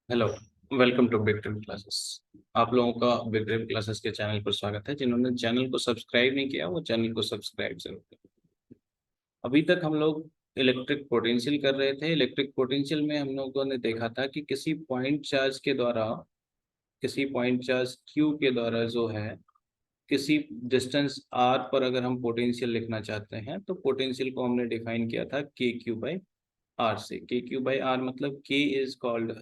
Hello. Welcome to Big Dream Classes. आप लोगों का बिग ड्रीम क्लासेस के चैनल पर स्वागत है। जिन्होंने चैनल को सब्सक्राइब नहीं किया वो चैनल को सब्सक्राइब जरूर करें। अभी तक हम लोग इलेक्ट्रिक पोटेंशियल कर रहे थे। इलेक्ट्रिक पोटेंशियल में हम लोगों ने देखा था कि किसी पॉइंट चार्ज क्यू के द्वारा जो है किसी डिस्टेंस आर पर अगर हम पोटेंशियल लिखना चाहते हैं तो पोटेंशियल को हमने डिफाइन किया था के क्यू बाई आर से। के क्यू बाई आर मतलब के इज कॉल्ड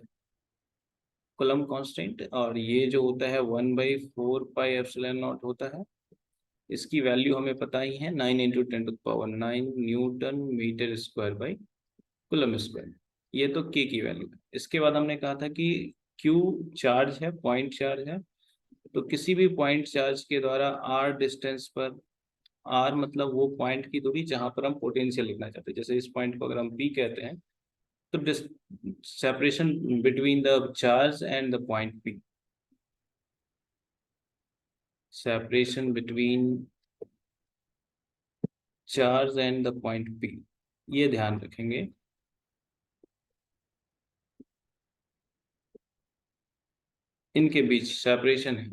कूलम कांस्टेंट और ये जो होता है 1/4 पाई एप्सिलॉन नॉट होता है। इसकी वैल्यू हमें पता ही है, 9 × 10⁹ newton metre square by coulomb square. ये तो के की वैल्यू है। इसके बाद हमने कहा था कि क्यू चार्ज है, पॉइंट चार्ज है। तो किसी भी पॉइंट चार्ज के द्वारा आर डिस्टेंस पर, आर मतलब वो पॉइंट की दूरी जहां पर हम पोटेंशियल लिखना चाहते हैं। जैसे इस पॉइंट को अगर हम पी कहते हैं तो separation between the charge and the point P, separation between charge and the point P, ये ध्यान रखेंगे। इनके बीच सेपरेशन है।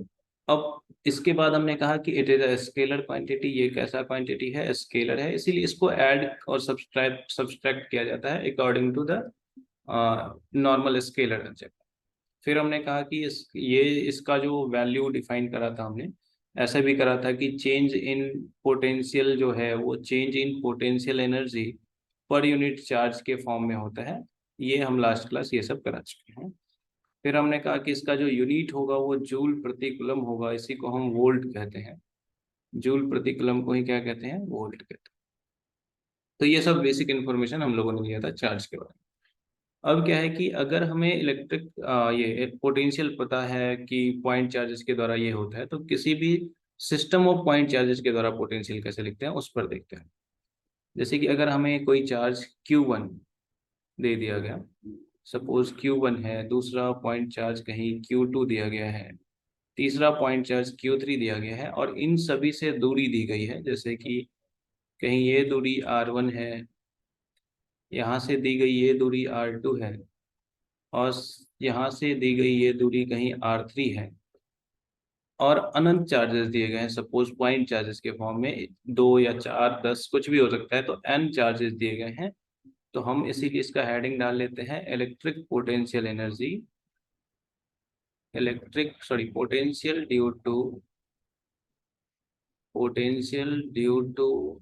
अब इसके बाद हमने कहा कि it is a scalar quantity. ये कैसा क्वांटिटी है? स्केलर है, इसीलिए इसको ऐड और सब्सट्रैक्ट किया जाता है according to the normal scalar algebra. फिर हमने कहा कि इसका जो वैल्यू डिफाइन करा था हमने, ऐसा भी करा था कि चेंज इन पोटेंशियल जो है वो change in potential energy per unit charge के फॉर्म में होता है। ये हम लास्ट क्लास ये सब करा चुके हैं। फिर हमने कहा कि इसका जो यूनिट होगा वो जूल प्रति कूलम होगा। इसी को हम वोल्ट कहते हैं। जूल प्रति कूलम को ही क्या कहते हैं? वोल्ट कहते हैं। तो ये सब बेसिक इन्फॉर्मेशन हम लोगों ने लिया था चार्ज के बारे में। अब क्या है कि अगर हमें इलेक्ट्रिक ये पोटेंशियल पता है कि पॉइंट चार्जेस के द्वारा ये होता है, तो किसी भी सिस्टम ऑफ पॉइंट चार्जेस के द्वारा पोटेंशियल कैसे लिखते हैं उस पर देखते हैं। जैसे कि अगर हमें कोई चार्ज Q1 दे दिया गया, सपोज Q1 है, दूसरा पॉइंट चार्ज कहीं Q2 दिया गया है, तीसरा पॉइंट चार्ज Q3 दिया गया है और इन सभी से दूरी दी गई है। जैसे कि कहीं ये दूरी R1 है, यहाँ से दी गई ये दूरी R2 है और यहाँ से दी गई ये दूरी कहीं R3 है और अनंत चार्जेस दिए गए हैं। सपोज पॉइंट चार्जेस के फॉर्म में 2 या 4 10 कुछ भी हो सकता है, तो n चार्जेस दिए गए हैं। तो हम इसीलिए इसका हेडिंग डाल लेते हैं electric potential energy, potential due to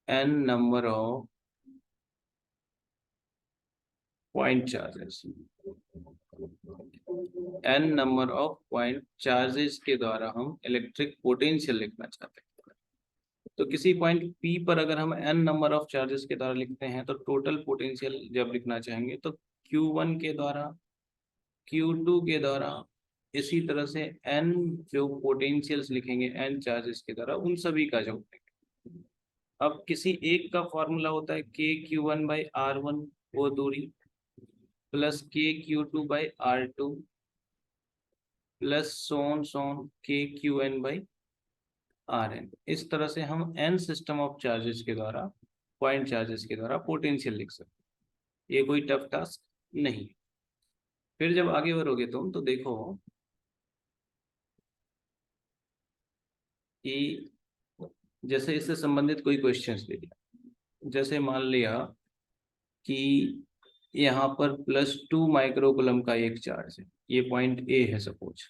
n number of point charges, n number of point charges के द्वारा हम इलेक्ट्रिक पोटेंशियल लिखना चाहते हैं। तो किसी पॉइंट P पर अगर हम n नंबर ऑफ चार्जेस के द्वारा लिखते हैं तो टोटल पोटेंशियल जब लिखना चाहेंगे तो Q1 के द्वारा, Q2 के द्वारा, इसी तरह से n जो पोटेंशियल्स लिखेंगे n चार्जेस के द्वारा उन सभी का जो। अब किसी एक का फॉर्मूला होता है KQ1/R1, वो दूरी, प्लस KQ2/R2 प्लस सोन सोन KQN/RN। इस तरह से हम n सिस्टम ऑफ चार्जेस के द्वारा, पॉइंट चार्जेस के द्वारा पोटेंशियल लिख सकते हैं। ये कोई टफ टास्क नहीं। फिर जब आगे बढ़ोगे तुम तो देखो कि जैसे इससे संबंधित कोई क्वेश्चंस ले लिया। जैसे मान लिया कि यहाँ पर +2 माइक्रोकुलम का एक चार्ज है, ये पॉइंट ए है सपोज।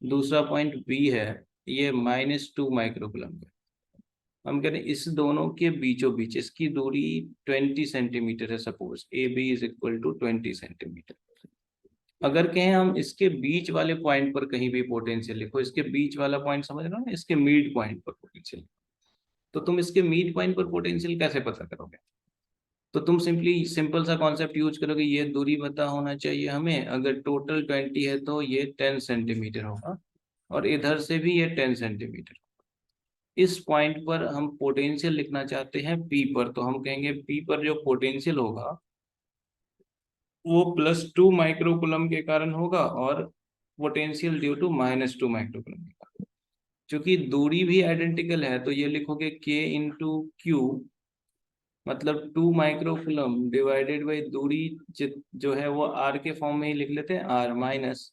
दूसरा पॉइंट बी है, ये -2 माइक्रोकुलम का। हम कह रहे हैं इस दोनों के बीचों बीच इसकी दूरी 20 सेंटीमीटर है। Suppose AB = 20 centimetre. अगर कहें हम इसके बीच वाले पॉइंट पर कहीं भी पोटेंशियल लिखो, इसके बीच वाला पॉइंट समझ रहे हो ना, इसके मिड पॉइंट पर पोटेंशियल, तो तुम इसके मिड पॉइंट पर पोटेंशियल कैसे पता करोगे? तो तुम सिंपल सा कॉन्सेप्ट यूज करोगे, ये दूरी पता होना चाहिए हमें। अगर टोटल 20 है तो ये 10 सेंटीमीटर होगा और इधर से भी ये 10 सेंटीमीटर। इस पॉइंट पर हम पोटेंशियल लिखना चाहते हैं पी पर, तो हम कहेंगे पी पर जो पोटेंशियल होगा वो +2 माइक्रोकुलम के कारण होगा और पोटेंशियल ड्यू टू -2 माइक्रोकुलम के कारण। चूंकि दूरी भी आइडेंटिकल है तो ये लिखोगे K × Q मतलब 2 माइक्रोकुलम डिवाइडेड बाई दूरी जो है वो आर के फॉर्म में ही लिख लेते हैं, r minus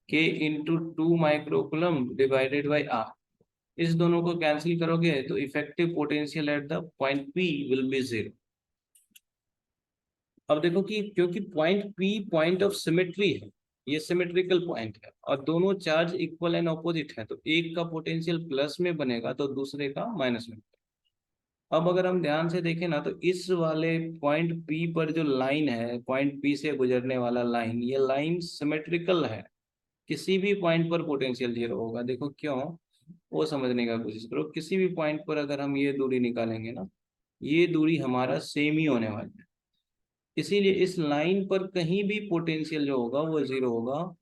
k into 2 microcoulomb divided by r. इस दोनों को कैंसिल करोगे तो effective potential at the point P will be 0। अब देखो कि क्योंकि point P point of symmetry है, ये सिमेट्रिकल पॉइंट है और दोनों चार्ज इक्वल एंड ऑपोजिट है, तो एक का पोटेंशियल प्लस में बनेगा तो दूसरे का माइनस में। अब अगर हम ध्यान से देखें ना, तो इस वाले पॉइंट पी पर जो लाइन है, पॉइंट पी से गुजरने वाला लाइन, ये लाइन सिमेट्रिकल है, किसी भी पॉइंट पर पोटेंशियल 0 होगा। देखो क्यों, वो समझने का कोशिश करो। किसी भी पॉइंट पर अगर हम ये दूरी निकालेंगे ना, ये दूरी हमारा सेम ही होने वाली है, इसीलिए इस लाइन पर कहीं भी पोटेंशियल जो होगा वो 0 होगा।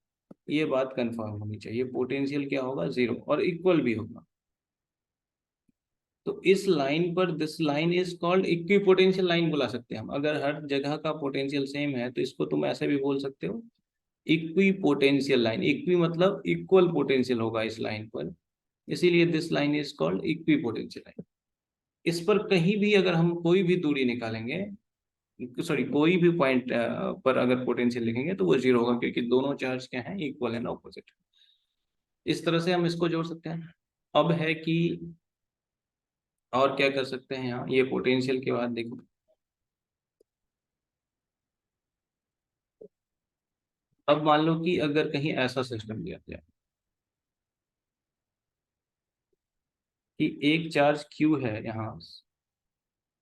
ये बात कंफर्म होनी चाहिए, पोटेंशियल क्या होगा, 0 और इक्वल भी होगा। तो इस लाइन पर this line is called equipotential line बुला सकते हैं हम। अगर हर जगह का पोटेंशियल सेम है तो इसको तुम ऐसे भी बोल सकते हो, इक्विपोटेंशियल लाइन। इक्वी मतलब इक्वल पोटेंशियल होगा इस लाइन पर, इसीलिए this line is called equipotential line. इस पर कहीं भी अगर हम कोई भी दूरी निकालेंगे, सॉरी कोई भी पॉइंट पर अगर पोटेंशियल लिखेंगे तो वो 0 होगा, क्योंकि दोनों चार्ज क्या हैं, इक्वल एंड ऑपोजिट। इस तरह से हम इसको जोड़ सकते हैं। अब है कि और क्या कर सकते हैं यहाँ, ये पोटेंशियल के बाद देखो, अब मान लो कि अगर कहीं ऐसा सिस्टम दिया जाए कि एक चार्ज Q है यहाँ,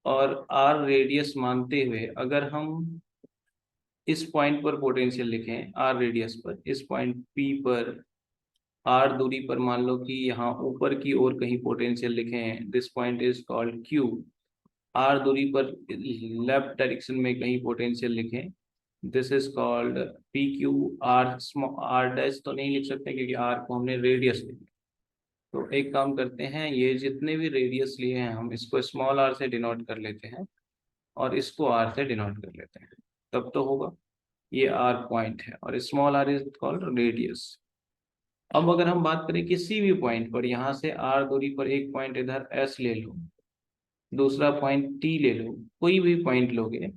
और R रेडियस मानते हुए अगर हम इस पॉइंट पर पोटेंशियल लिखें, R रेडियस पर, इस पॉइंट P पर R दूरी पर मान लो कि यहाँ ऊपर की ओर कहीं पोटेंशियल लिखें, this point is called Q। R दूरी पर लेफ्ट डायरेक्शन में कहीं पोटेंशियल लिखें, this is called PQ। R dash तो नहीं लिख सकते क्योंकि R को हमने रेडियस लिखा। तो एक काम करते हैं, ये जितने भी रेडियस लिए हैं हम इसको स्मॉल r से डिनोट कर लेते हैं और इसको r से डिनोट कर लेते हैं, तब तो होगा। ये r पॉइंट है और small r is called radius. अब अगर हम बात करें किसी भी पॉइंट पर, यहाँ से r दूरी पर एक पॉइंट इधर s ले लो, दूसरा पॉइंट t ले लो, कोई भी पॉइंट लोगे,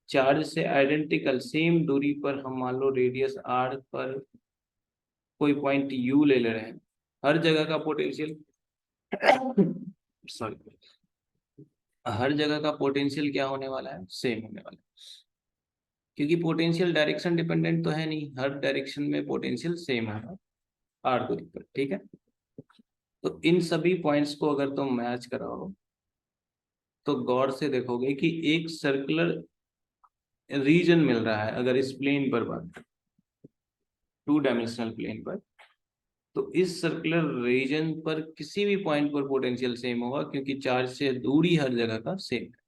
चार्ज से आइडेंटिकल सेम दूरी पर हम मान लो रेडियस r पर कोई पॉइंट u ले रहे हैं, हर जगह का पोटेंशियल सॉरी, हर जगह का पोटेंशियल क्या होने वाला है, सेम होने वाला है, क्योंकि पोटेंशियल डायरेक्शन डिपेंडेंट तो है नहीं, हर डायरेक्शन में पोटेंशियल सेम है r दूरी पर। ठीक है, तो इन सभी पॉइंट्स को अगर तुम मैच कराओ तो गौर से देखोगे कि एक सर्कुलर रीजन मिल रहा है। अगर इस प्लेन पर बात, 2 डायमेंशनल प्लेन पर, तो इस सर्कुलर रीजन पर किसी भी पॉइंट पर पोटेंशियल सेम होगा, क्योंकि चार्ज से दूरी हर जगह का सेम है।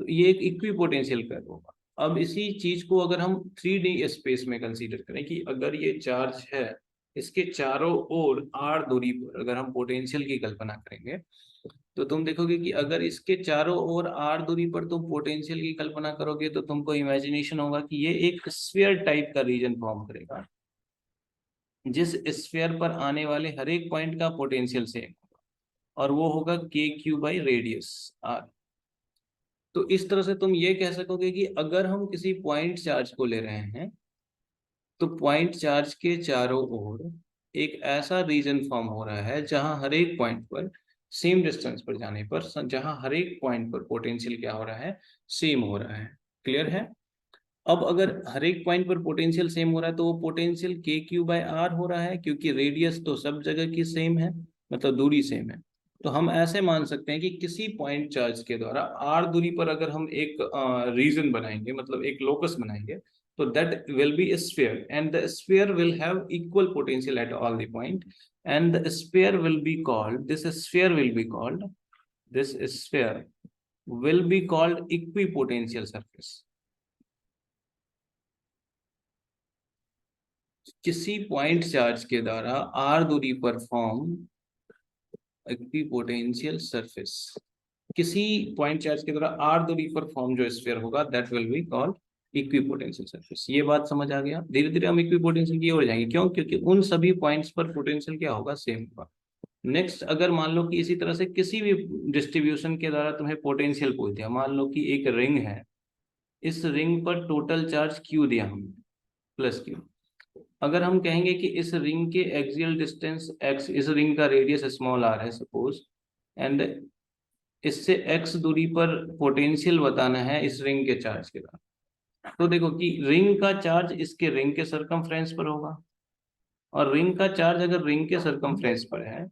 तो ये एक इक्विपोटेंशियल कर्व होगा। अब इसी चीज को अगर हम 3D स्पेस में कंसीडर करें कि अगर ये चार्ज है, इसके चारों ओर r दूरी पर अगर हम पोटेंशियल की कल्पना करेंगे, तो तुम देखोगे कि अगर इसके चारों ओर r दूरी पर तुम पोटेंशियल की कल्पना करोगे तो तुमको इमेजिनेशन होगा कि ये एक स्फीयर टाइप का रीजन फॉर्म करेगा, जिस स्फीयर पर आने वाले हर एक पॉइंट का पोटेंशियल सेम, और वो होगा KQ बाई रेडियस r। तो इस तरह से तुम ये कह सकोगे कि अगर हम किसी पॉइंट चार्ज को ले रहे हैं, तो पॉइंट चार्ज के चारों ओर एक ऐसा रीजन फॉर्म हो रहा है जहां हर एक पॉइंट पर सेम डिस्टेंस पर जाने पर, जहां हर एक पॉइंट पर पोटेंशियल क्या हो रहा है, सेम हो रहा है। क्लियर है? अब अगर हर एक पॉइंट पर पोटेंशियल सेम हो रहा है तो वो पोटेंशियल KQ बाय R हो रहा है, क्योंकि रेडियस तो सब जगह की सेम है, मतलब दूरी सेम है। तो हम ऐसे मान सकते हैं कि किसी पॉइंट चार्ज के द्वारा R दूरी पर अगर हम एक रीजन बनाएंगे, मतलब एक लोकस बनाएंगे, तो that will be sphere and the sphere will have equal potential at all the point, and the sphere will be called, this sphere will be called, this sphere will be called equipotential surface. किसी point charge के द्वारा r दूरी पर form equipotential surface, किसी point charge के द्वारा r दूरी पर फॉर्म जो स्फीयर होगा, that will be called equipotential surface. ये बात समझ आ गया? धीरे धीरे हम इक्विपोटेंशियल की ओर जाएंगे। क्यों? क्योंकि उन सभी पॉइंट्स पर पोटेंशियल क्या होगा, सेम होगा। नेक्स्ट, अगर मान लो कि इसी तरह से किसी भी डिस्ट्रीब्यूशन के द्वारा तुम्हें पोटेंशियल पूछ दिया, मान लो कि एक रिंग है, इस रिंग पर टोटल चार्ज क्यू दिया हमने, प्लस क्यू। अगर हम कहेंगे कि इस रिंग के एक्सियल डिस्टेंस एक्स, इस रिंग का रेडियस स्मॉल आर है सपोज, एंड इससे एक्स दूरी पर पोटेंशियल बताना है इस रिंग के चार्ज के द्वारा, तो देखो कि रिंग का चार्ज इसके रिंग के सरकमफ्रेंस पर होगा, और रिंग का चार्ज अगर रिंग के सरकमफ्रेंस पर है,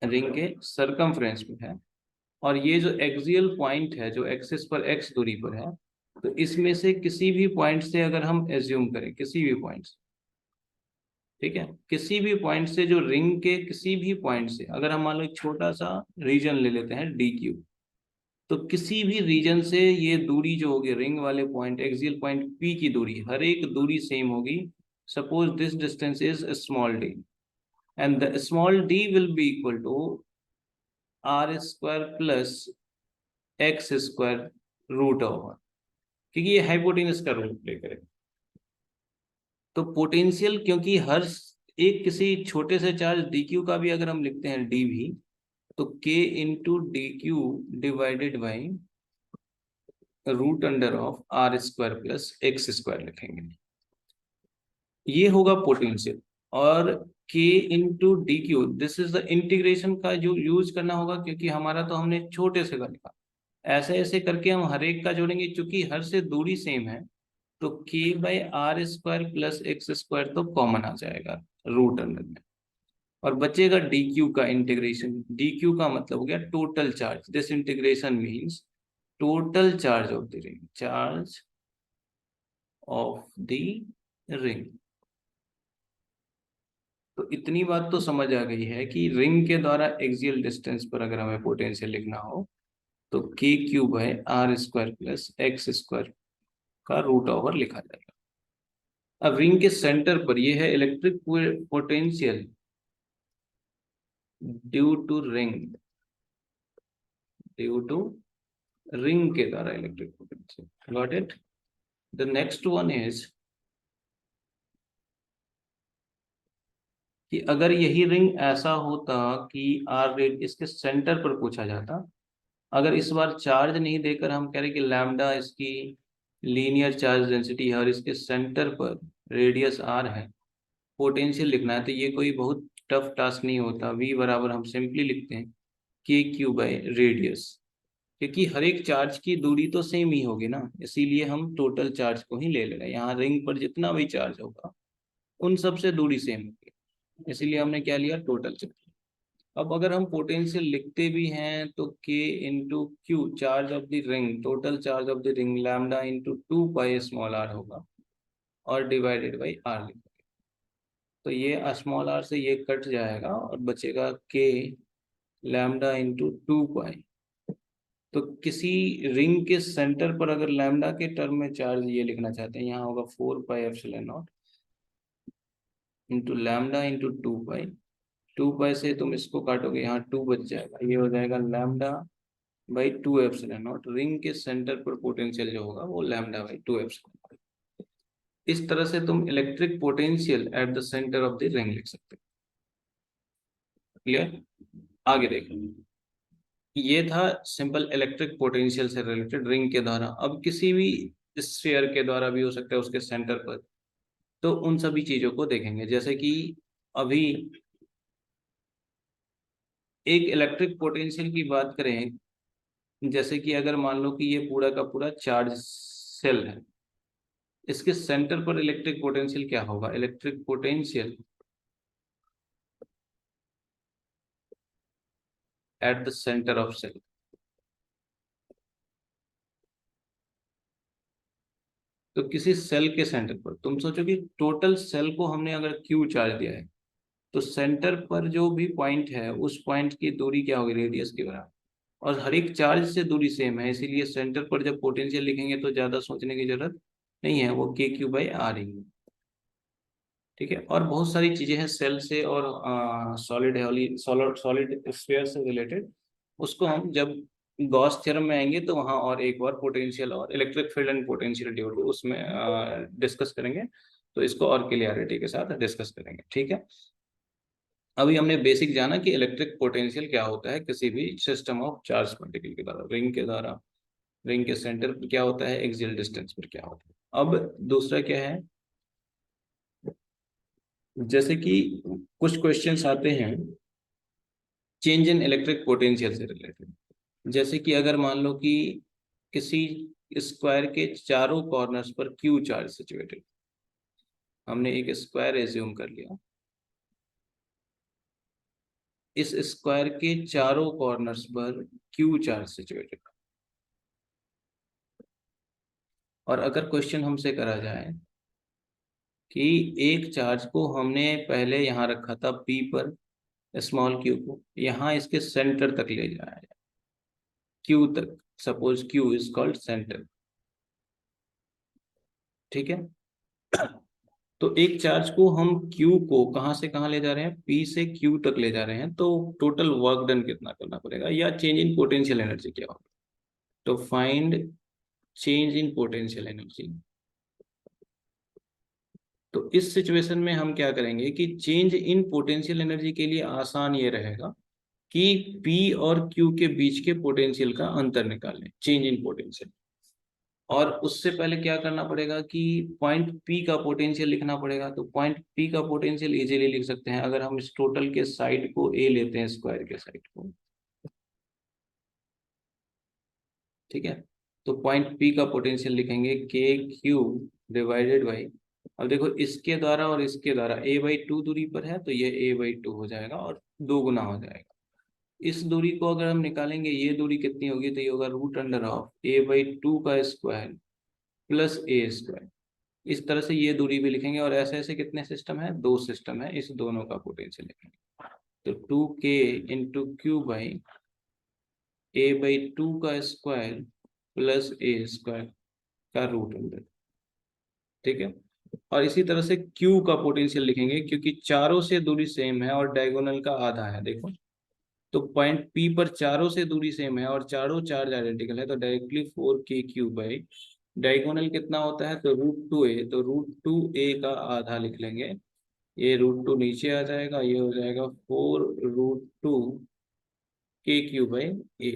रिंग के सरकमफ्रेंस में है, और ये जो एक्सियल पॉइंट है जो एक्सिस पर एक्स दूरी पर है, तो इसमें से किसी भी पॉइंट से अगर हम एज्यूम करें, किसी भी पॉइंट से, ठीक है, किसी भी पॉइंट से, जो रिंग के किसी भी पॉइंट से, अगर हम मान लो एक छोटा सा रीजन ले लेते हैं डी क्यू, तो किसी भी रीजन से ये दूरी जो होगी रिंग वाले पॉइंट, एक्सियल पॉइंट पी की दूरी, हर एक दूरी सेम होगी। Suppose this distance is small d, and the small d will be equal to r square plus x square root over, क्योंकि ये हाइपोटेनस का रोल प्ले करेगा। तो पोटेंशियल, क्योंकि हर एक किसी छोटे से चार्ज डी क्यू का भी अगर हम लिखते हैं डी भी, तो k into d q divided by root under of r square plus x square लिखेंगे, ये होगा पोटेंशियल। और k into d q, this is the integration का जो यूज करना होगा, क्योंकि हमारा तो हमने छोटे से का लिखा, ऐसे ऐसे करके हम हर एक का जोड़ेंगे, क्योंकि हर से दूरी सेम है, तो k by r square plus x square तो कॉमन आ जाएगा रूट अंडर में, और बचेगा डी क्यू का इंटीग्रेशन। डी क्यू का मतलब हो गया total charge, this integration means total charge of the ring, charge of the ring. तो इतनी बात तो समझ आ गई है कि रिंग के द्वारा एक्सियल डिस्टेंस पर अगर हमें पोटेंशियल लिखना हो, तो के क्यूब है r square plus x square का रूट ओवर लिखा जाएगा। अब रिंग के सेंटर पर यह है electric potential due to ring, due to ring के द्वारा electric potential, got it. The next one is कि अगर यही रिंग ऐसा होता कि आर रेड इसके सेंटर पर पूछा जाता, अगर इस बार चार्ज नहीं देकर हम कह रहे कि लैम्डा इसकी लीनियर चार्ज डेंसिटी है और इसके सेंटर पर रेडियस आर है, पोटेंशियल लिखना है, तो ये कोई बहुत टफ टास्क नहीं होता। वी बराबर हम सिंपली लिखते हैं के क्यू बाई रेडियस, क्योंकि हर एक चार्ज की दूरी तो सेम ही होगी ना, इसीलिए हम टोटल चार्ज को ही ले रहे हैं। यहाँ रिंग पर जितना भी चार्ज होगा उन सब से दूरी सेम होगी, इसीलिए हमने क्या लिया, टोटल चार्ज। अब अगर हम पोटेंशियल लिखते भी हैं तो k into q, charge of the ring, total charge of the ring lambda into two pi small r होगा, और डिवाइडेड बाई आर लिखेंगे, तो ये स्मॉल आर से ये कट जाएगा और बचेगा के लैम्डा इंटू टू पाई। तो किसी रिंग के सेंटर पर अगर लैम्डा के टर्म में चार्ज ये लिखना चाहते हैं, यहाँ होगा four pi epsilon not into lambda into two pi. Two pi से तुम इसको काटोगे, यहाँ टू बच जाएगा, ये हो जाएगा lambda by two epsilon not. Ring के सेंटर पर पोटेंशियल जो होगा वो लैम्डा बाई टू एप्सिलॉन। इस तरह से तुम electric potential at the centre of the ring लिख सकते हो। क्लियर? आगे देखो, ये था सिंपल इलेक्ट्रिक पोटेंशियल से रिलेटेड रिंग के द्वारा। अब किसी भी स्फीयर के द्वारा भी हो सकता है उसके सेंटर पर, तो उन सभी चीजों को देखेंगे। जैसे कि अभी एक इलेक्ट्रिक पोटेंशियल की बात करें, जैसे कि अगर मान लो कि ये पूरा का पूरा चार्ज सेल है, इसके सेंटर पर इलेक्ट्रिक पोटेंशियल क्या होगा, electric potential at the centre of cell. तो किसी सेल के सेंटर पर तुम सोचो कि टोटल सेल को हमने अगर क्यू चार्ज दिया है, तो सेंटर पर जो भी पॉइंट है उस पॉइंट की दूरी क्या होगी, रेडियस के बराबर, और हर एक चार्ज से दूरी सेम है, इसीलिए सेंटर पर जब पोटेंशियल लिखेंगे तो ज्यादा सोचने की जरूरत नहीं है, वो के क्यू बाई आर ही है। ठीक है, और बहुत सारी चीजें हैं सेल से और सॉलिड सॉलिड स्फीयर से रिलेटेड, उसको हम जब गॉस थ्योरम में आएंगे तो वहाँ और एक बार पोटेंशियल और electric field and potential due to उसमें डिस्कस करेंगे, तो इसको और क्लियरिटी के साथ डिस्कस करेंगे। ठीक है। अभी हमने बेसिक जाना कि इलेक्ट्रिक पोटेंशियल क्या होता है किसी भी सिस्टम ऑफ चार्ज पार्टिकल के द्वारा, रिंग के द्वारा, रिंग के सेंटर पर क्या होता है, एक्सियल डिस्टेंस पर क्या होता है। अब दूसरा क्या है, जैसे कि कुछ क्वेश्चंस आते हैं चेंज इन इलेक्ट्रिक पोटेंशियल से रिलेटेड। जैसे कि अगर मान लो कि किसी स्क्वायर के चारों कॉर्नर्स पर क्यू चार्ज सिचुएटेड, हमने एक स्क्वायर एज्यूम कर लिया, इस स्क्वायर के चारों कॉर्नर्स पर क्यू चार्ज सिचुएटेड, और अगर क्वेश्चन हमसे करा जाए कि एक चार्ज को हमने पहले यहाँ रखा था पी पर, स्मॉल क्यू को यहाँ इसके सेंटर तक ले जाया जाए, क्यू तक, suppose Q is called centre, ठीक है। तो एक चार्ज को हम क्यू को कहाँ से कहाँ ले जा रहे हैं, पी से क्यू तक ले जा रहे हैं, तो टोटल वर्क डन कितना करना पड़ेगा, या चेंज इन पोटेंशियल एनर्जी क्या होगा। तो find change in potential energy. तो इस सिचुएशन में हम क्या करेंगे कि चेंज इन पोटेंशियल एनर्जी के लिए आसान ये रहेगा कि P और Q के बीच के पोटेंशियल का अंतर निकालें, चेंज इन पोटेंशियल। और उससे पहले क्या करना पड़ेगा कि पॉइंट P का पोटेंशियल लिखना पड़ेगा। तो पॉइंट P का पोटेंशियल इजीली लिख सकते हैं अगर हम इस टोटल के साइड को A लेते हैं, स्क्वायर के साइड को, ठीक है। तो पॉइंट P का पोटेंशियल लिखेंगे KQ डिवाइडेड बाई, अब देखो इसके द्वारा और इसके द्वारा a/2 दूरी पर है, तो ये a/2 हो जाएगा और 2 गुना हो जाएगा। इस दूरी को अगर हम निकालेंगे, ये दूरी कितनी होगी, तो ये होगा रूट अंडर ऑफ a/2 का स्क्वायर प्लस a स्क्वायर। इस तरह से ये दूरी भी लिखेंगे, और ऐसे ऐसे कितने सिस्टम है, 2 सिस्टम है, इस दोनों का पोटेंशियल लिखेंगे। तो 2k into Q by a/2 का स्क्वायर प्लस a स्क्वायर का रूट अंडर, ठीक है। और इसी तरह से Q का पोटेंशियल लिखेंगे, क्योंकि चारों से दूरी सेम है और डायगोनल का आधा है, देखो। तो पॉइंट P पर चारों से दूरी सेम है और चारों चार्ज आइडेंटिकल है, तो डायरेक्टली 4k³ बाई डायगोनल कितना होता है, तो √2a, तो √2a का आधा लिख लेंगे। ये √2 नीचे आ जाएगा, ये हो जाएगा 4√2 k³ बाई a।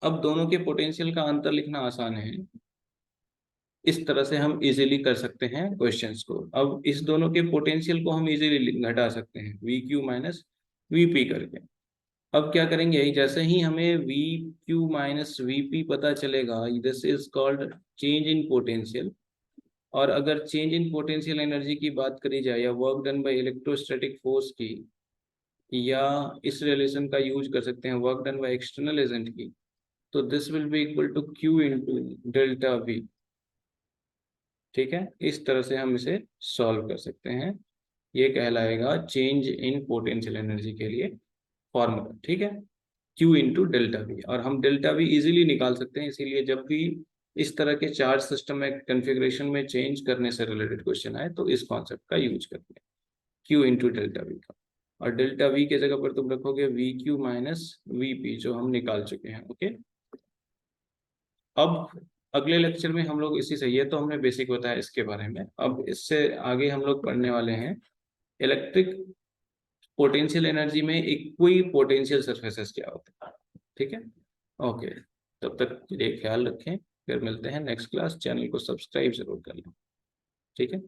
अब दोनों के पोटेंशियल का अंतर लिखना आसान है, इस तरह से हम इजीली कर सकते हैं क्वेश्चंस को। अब इस दोनों के पोटेंशियल को हम इजीली घटा सकते हैं, VQ माइनस VP करके। अब क्या करेंगे, जैसे ही हमें VQ माइनस VP पता चलेगा, this is called change in potential. और अगर चेंज इन पोटेंशियल एनर्जी की बात करी जाए, या work done by electrostatic force की, या इस रिलेशन का यूज कर सकते हैं work done by external agent की, तो this will be equal to Q into delta V, ठीक है। इस तरह से हम इसे सॉल्व कर सकते हैं। ये कहलाएगा चेंज इन पोटेंशियल एनर्जी के लिए फॉर्मूला, ठीक है, Q इंटू डेल्टा वी। और हम डेल्टा वी इजीली निकाल सकते हैं, इसीलिए जब भी इस तरह के चार्ज सिस्टम में कन्फिग्रेशन में चेंज करने से रिलेटेड क्वेश्चन आए, तो इस कॉन्सेप्ट का यूज करते हैं, Q इंटू डेल्टा वी का। और डेल्टा वी के जगह पर तुम रखोगे VQ माइनस VP, जो हम निकाल चुके हैं, ओके। अब अगले लेक्चर में हम लोग इसी से, ये तो हमने बेसिक बताया इसके बारे में, अब इससे आगे हम लोग पढ़ने वाले हैं इलेक्ट्रिक पोटेंशियल एनर्जी में इक्वी पोटेंशियल सरफेसेस क्या होते हैं, ठीक है। ओके, तब तक के लिए ख्याल रखें, फिर मिलते हैं नेक्स्ट क्लास। चैनल को सब्सक्राइब जरूर कर लें, ठीक है।